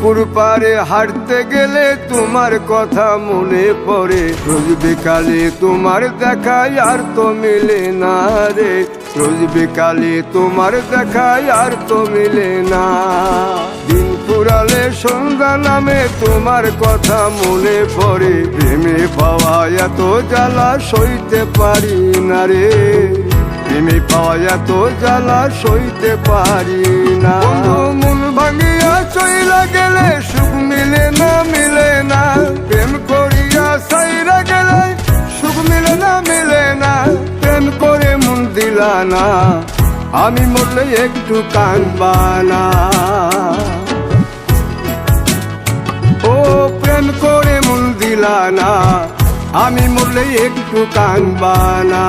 পুকুর পাড়ে হাঁটতে গেলে তোমার কথা মনে পড়ে, রোজ বিকালে তোমার দেখায় আর তো মিলে না রে, রোজ বিকালে তোমার দেখায় আর তো মিলে না। দিন ফুরালে সন্ধ্যা নামে তোমার কথা মনে পড়ে, প্রেমে পাওয়া এত জ্বালা সইতে পারি না রে, প্রেমে পাওয়া এত জ্বালা সইতে পারি না। মন ভাঙিয়া চইলা গেলে সুখ মিলে না, মিলে না, প্রেম করিয়া সাইরা গেলে সুখ মিলে না, মিলে না, প্রেম করে মন দিলা না, আমি মরলে একটু কাঁদবা না। ও প্রেম করে মন দিলা না, আমি মরলে একটু কাঁদবা না।